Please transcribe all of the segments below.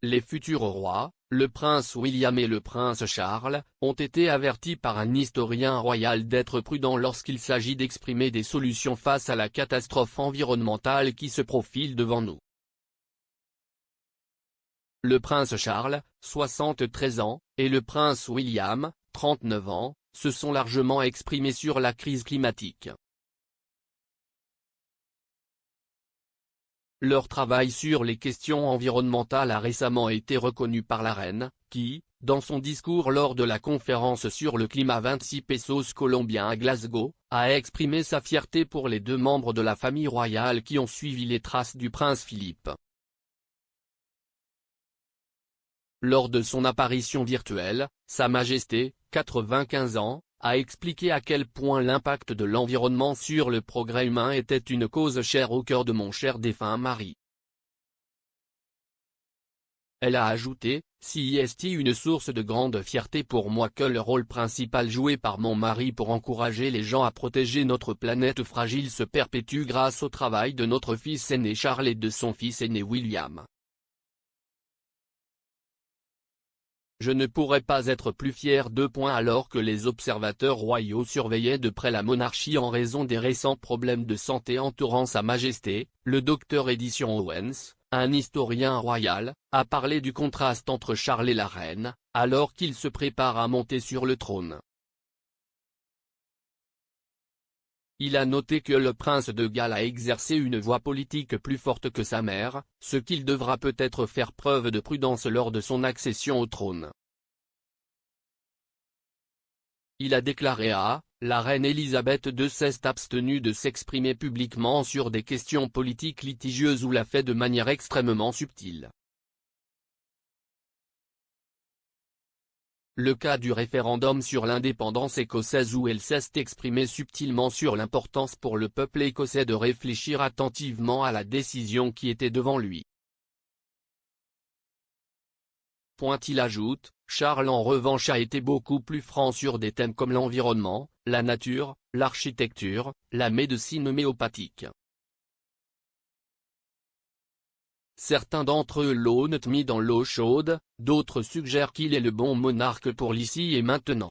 Les futurs rois, le prince William et le prince Charles, ont été avertis par un historien royal d'être prudents lorsqu'il s'agit d'exprimer des solutions face à la catastrophe environnementale qui se profile devant nous. Le prince Charles, 73 ans, et le prince William, 39 ans, se sont largement exprimés sur la crise climatique. Leur travail sur les questions environnementales a récemment été reconnu par la reine, qui, dans son discours lors de la conférence sur le climat 26 Pesos colombien à Glasgow, a exprimé sa fierté pour les deux membres de la famille royale qui ont suivi les traces du prince Philippe. Lors de son apparition virtuelle, Sa Majesté, 95 ans, a expliqué à quel point l'impact de l'environnement sur le progrès humain était une cause chère au cœur de mon cher défunt mari. Elle a ajouté, c'est une source de grande fierté pour moi que le rôle principal joué par mon mari pour encourager les gens à protéger notre planète fragile se perpétue grâce au travail de notre fils aîné Charles et de son fils aîné William. Je ne pourrais pas être plus fier d'eux. Alors que les observateurs royaux surveillaient de près la monarchie en raison des récents problèmes de santé entourant Sa Majesté, le Dr Edition Owens, un historien royal, a parlé du contraste entre Charles et la reine, alors qu'il se prépare à monter sur le trône. Il a noté que le prince de Galles a exercé une voix politique plus forte que sa mère, ce qu'il devra peut-être faire preuve de prudence lors de son accession au trône. Il a déclaré à la reine Elisabeth II s'est abstenue de s'exprimer publiquement sur des questions politiques litigieuses ou l'a fait de manière extrêmement subtile. Le cas du référendum sur l'indépendance écossaise où elle s'est exprimée subtilement sur l'importance pour le peuple écossais de réfléchir attentivement à la décision qui était devant lui. Il ajoute, Charles en revanche a été beaucoup plus franc sur des thèmes comme l'environnement, la nature, l'architecture, la médecine homéopathique. Certains d'entre eux l'ont mis dans l'eau chaude, d'autres suggèrent qu'il est le bon monarque pour l'ici et maintenant.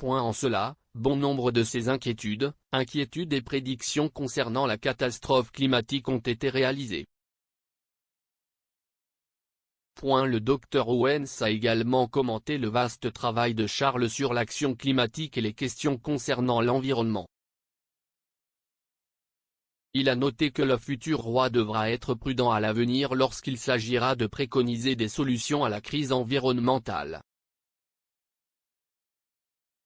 En cela, bon nombre de ces inquiétudes et prédictions concernant la catastrophe climatique ont été réalisées. Le Dr Owens a également commenté le vaste travail de Charles sur l'action climatique et les questions concernant l'environnement. Il a noté que le futur roi devra être prudent à l'avenir lorsqu'il s'agira de préconiser des solutions à la crise environnementale.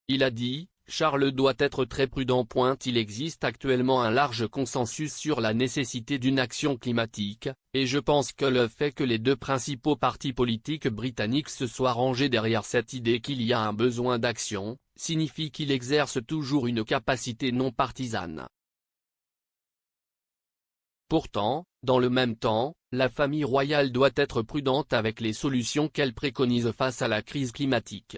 Il a dit, Charles doit être très prudent. Il existe actuellement un large consensus sur la nécessité d'une action climatique, et je pense que le fait que les deux principaux partis politiques britanniques se soient rangés derrière cette idée qu'il y a un besoin d'action, signifie qu'il exerce toujours une capacité non partisane. Pourtant, dans le même temps, la famille royale doit être prudente avec les solutions qu'elle préconise face à la crise climatique.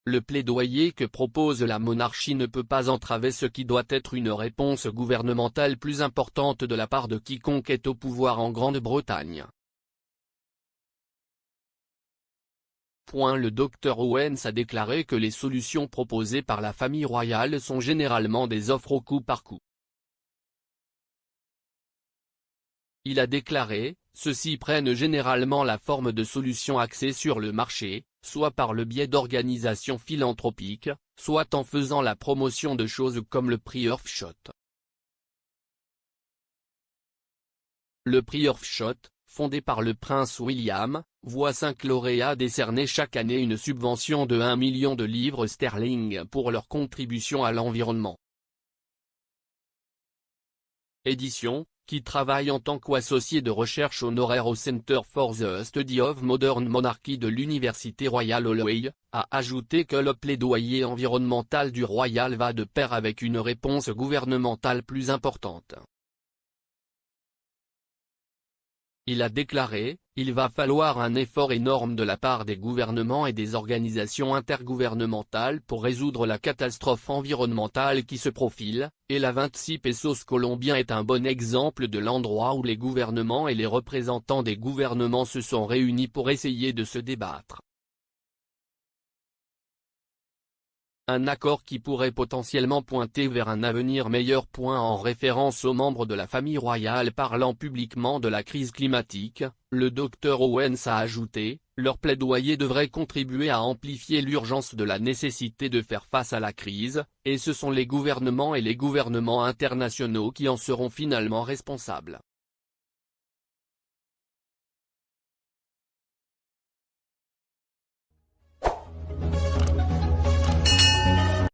Le plaidoyer que propose la monarchie ne peut pas entraver ce qui doit être une réponse gouvernementale plus importante de la part de quiconque est au pouvoir en Grande-Bretagne. Le Dr Owens a déclaré que les solutions proposées par la famille royale sont généralement des offres au coup par coup. Il a déclaré, ceux-ci prennent généralement la forme de solutions axées sur le marché, soit par le biais d'organisations philanthropiques, soit en faisant la promotion de choses comme le prix Earthshot. Le prix Earthshot, fondé par le prince William, voit 5 lauréats décerner chaque année une subvention de 1 million de livres sterling pour leur contribution à l'environnement. Édition, qui travaille en tant qu'associé de recherche honoraire au Center for the Study of Modern Monarchy de l'Université Royal Holloway, a ajouté que le plaidoyer environnemental du royal va de pair avec une réponse gouvernementale plus importante. Il a déclaré, « Il va falloir un effort énorme de la part des gouvernements et des organisations intergouvernementales pour résoudre la catastrophe environnementale qui se profile, et la 26 Pesos colombien est un bon exemple de l'endroit où les gouvernements et les représentants des gouvernements se sont réunis pour essayer de se débattre. Un accord qui pourrait potentiellement pointer vers un avenir meilleur. » En référence aux membres de la famille royale parlant publiquement de la crise climatique, le Dr Owens a ajouté, « Leur plaidoyer devrait contribuer à amplifier l'urgence de la nécessité de faire face à la crise, et ce sont les gouvernements et les gouvernements internationaux qui en seront finalement responsables. »